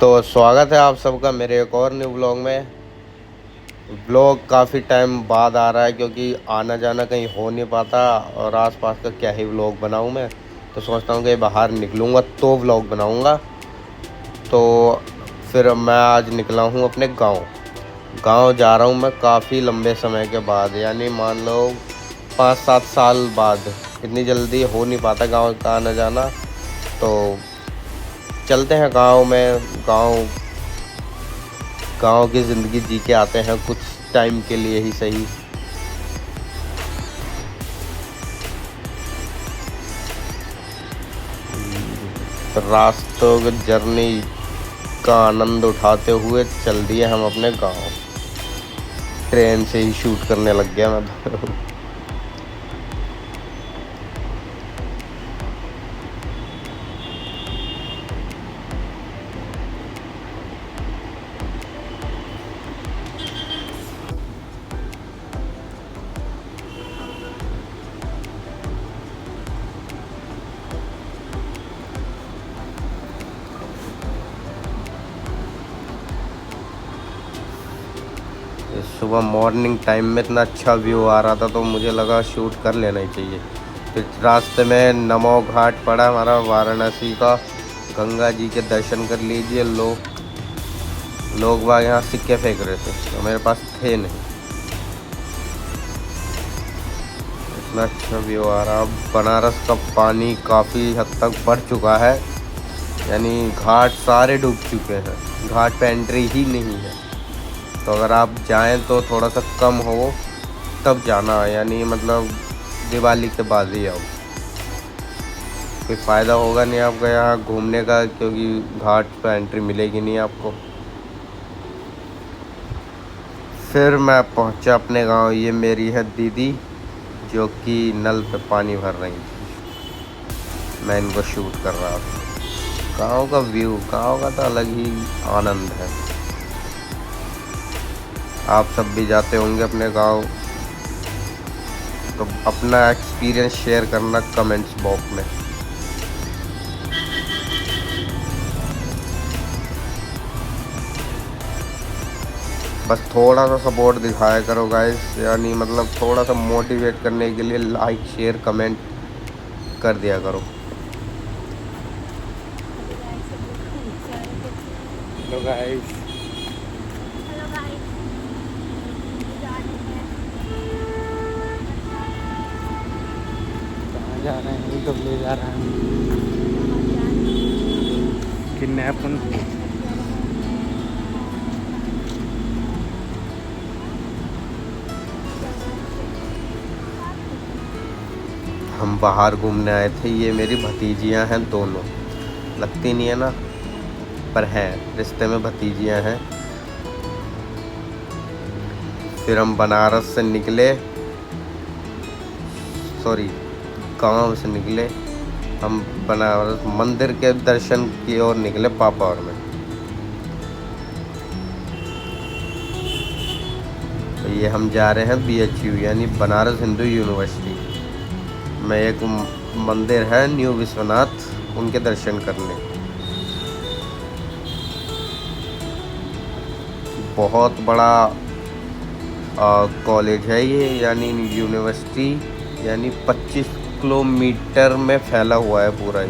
तो स्वागत है आप सबका मेरे एक और न्यू ब्लॉग में। ब्लॉग काफ़ी टाइम बाद आ रहा है क्योंकि आना जाना कहीं हो नहीं पाता और आसपास का क्या ही ब्लॉग बनाऊं मैं। तो सोचता हूँ कि बाहर निकलूँगा तो ब्लॉग बनाऊँगा। तो फिर मैं आज निकला हूँ अपने गांव जा रहा हूँ मैं काफ़ी लंबे समय के बाद, यानी मान लो 5-7 साल बाद। इतनी जल्दी हो नहीं पाता गांव का आना जाना। तो चलते हैं गांव में। गांव गांव की ज़िंदगी जी के आते हैं कुछ टाइम के लिए ही सही। रास्तों की जर्नी का आनंद उठाते हुए चल दिए हम अपने गांव। ट्रेन से ही शूट करने लग गया मैं तो। सुबह मॉर्निंग टाइम में इतना अच्छा व्यू आ रहा था तो मुझे लगा शूट कर लेना ही चाहिए। फिर रास्ते में नमो घाट पड़ा हमारा वाराणसी का। गंगा जी के दर्शन कर लीजिए। लोग बाग यहाँ सिक्के फेंक रहे थे तो मेरे पास थे नहीं। इतना अच्छा व्यू आ रहा। बनारस का पानी काफ़ी हद तक बढ़ चुका है, यानी घाट सारे डूब चुके हैं। घाट पे एंट्री ही नहीं है। तो अगर आप जाएं तो थोड़ा सा कम हो तब जाना, यानी मतलब दिवाली के बाद ही आओ। कोई फ़ायदा होगा नहीं आपका यहाँ घूमने का, क्योंकि घाट पे एंट्री मिलेगी नहीं आपको। फिर मैं पहुँचा अपने गांव। ये मेरी है दीदी जो कि नल पे पानी भर रही थी, मैं इनको शूट कर रहा था। गांव का व्यू, गांव का तो अलग ही आनंद है। आप सब भी जाते होंगे अपने गांव, तो अपना एक्सपीरियंस शेयर करना कमेंट्स बॉक्स में। बस थोड़ा सा सपोर्ट दिखाया करो गाइस, यानी मतलब थोड़ा सा मोटिवेट करने के लिए लाइक शेयर कमेंट कर दिया करो। Hello guys. कहाँ जा रहे हैं? कब ले जा रहे हैं? किडनैप। हम बाहर घूमने आए थे। ये मेरी भतीजियां हैं दोनों। लगती नहीं है ना, पर हैं, रिश्ते में भतीजियां हैं। फिर हम बनारस से निकले, सॉरी गांव से निकले। हम बनारस मंदिर के दर्शन की ओर निकले पापा और मैं। तो ये हम जा रहे हैं BHU यानी बनारस हिंदू यूनिवर्सिटी में। एक मंदिर है न्यू विश्वनाथ, उनके दर्शन करने। बहुत बड़ा कॉलेज है ये, यानी यूनिवर्सिटी, यानी 25 किलोमीटर में फैला हुआ है पूरा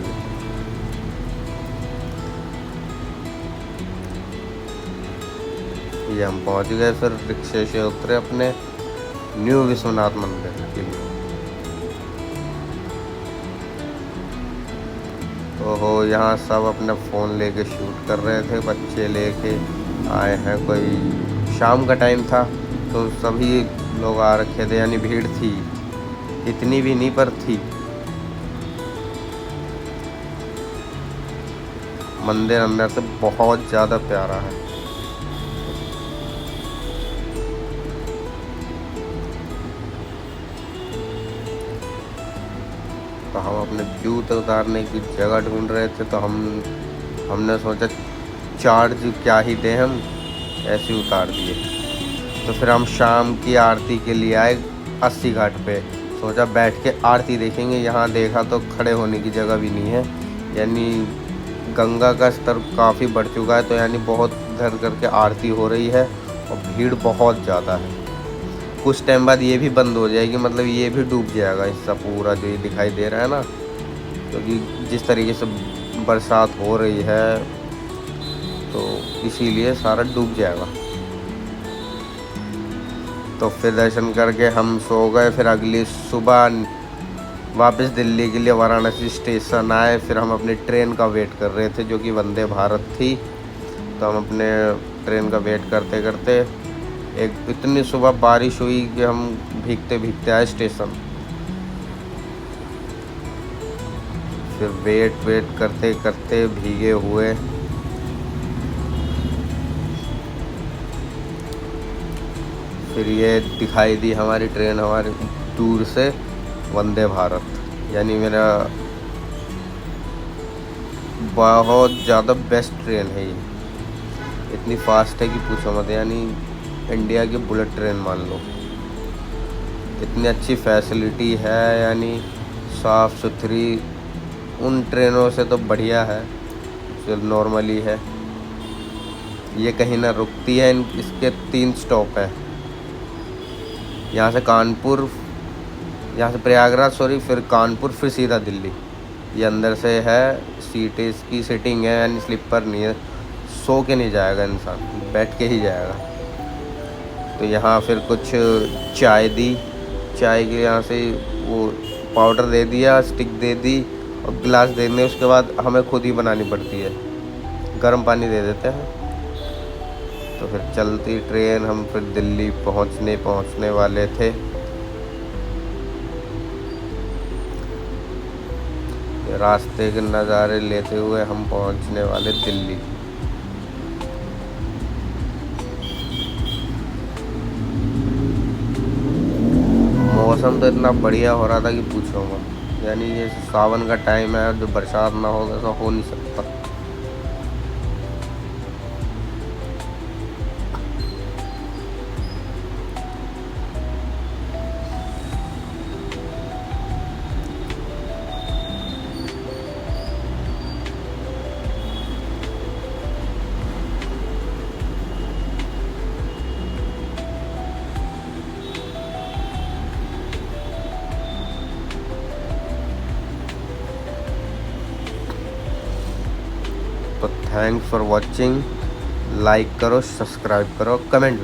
ये हम पहुंच गए। फिर रिक्शे से उतरे अपने न्यू विश्वनाथ मंदिर के लिए। तो हो यहाँ सब अपना फ़ोन लेके शूट कर रहे थे। बच्चे लेके आए हैं, कोई शाम का टाइम था तो सभी लोग आ रखे थे, यानी भीड़ थी, इतनी भी नहीं पर थी। मंदिर अंदर से बहुत ज़्यादा प्यारा है। तो हम अपने जूते उतारने की जगह ढूंढ रहे थे, तो हमने सोचा चार्ज क्या ही दें, हम ऐसे उतार दिए। तो फिर हम शाम की आरती के लिए आए 80 घाट पे। सोचा बैठ के आरती देखेंगे। यहाँ देखा तो खड़े होने की जगह भी नहीं है, यानी गंगा का स्तर काफ़ी बढ़ चुका है, तो यानी बहुत धर करके आरती हो रही है और भीड़ बहुत ज़्यादा है। कुछ टाइम बाद ये भी बंद हो जाएगी, मतलब ये भी डूब जाएगा इसका पूरा जो ये दिखाई दे रहा है ना, क्योंकि जिस तरीके से बरसात हो रही है तो इसीलिए सारा डूब जाएगा। तो फिर दर्शन करके हम सो गए। फिर अगली सुबह वापस दिल्ली के लिए वाराणसी स्टेशन आए। फिर हम अपनी ट्रेन का वेट कर रहे थे जो कि वंदे भारत थी। तो हम अपने ट्रेन का वेट करते करते एक इतनी सुबह बारिश हुई कि हम भीगते भीगते आए स्टेशन। फिर वेट करते करते भीगे हुए फिर ये दिखाई दी हमारी ट्रेन, हमारी दूर से वंदे भारत। यानी मेरा बहुत ज़्यादा बेस्ट ट्रेन है ये, इतनी फास्ट है कि पूछो मत। यानी इंडिया की बुलेट ट्रेन मान लो, इतनी अच्छी फैसिलिटी है, यानी साफ़ सुथरी। उन ट्रेनों से तो बढ़िया है जो नॉर्मली है। ये कहीं ना रुकती है। इसके 3 स्टॉप हैं, यहाँ से कानपुर, यहाँ से प्रयागराज सॉरी, फिर कानपुर, फिर सीधा दिल्ली। ये अंदर से है, सीट इसकी सिटिंग है, यानी स्लीपर नहीं है, सो के नहीं जाएगा इंसान, बैठ के ही जाएगा। तो यहाँ फिर कुछ चाय दी, चाय के यहाँ से वो पाउडर दे दिया, स्टिक दे दी और गिलास दे दें। उसके बाद हमें खुद ही बनानी पड़ती है, गर्म पानी दे देते हैं। तो फिर चलती ट्रेन, हम फिर दिल्ली पहुँचने वाले थे। रास्ते के नज़ारे लेते हुए हम पहुँचने वाले दिल्ली। मौसम तो इतना बढ़िया हो रहा था कि पूछो मत। यानी ये सावन का टाइम है, जो बरसात ना हो ऐसा हो नहीं सकता। तो थैंक्स फॉर वॉचिंग। लाइक करो, सब्सक्राइब करो, कमेंट भी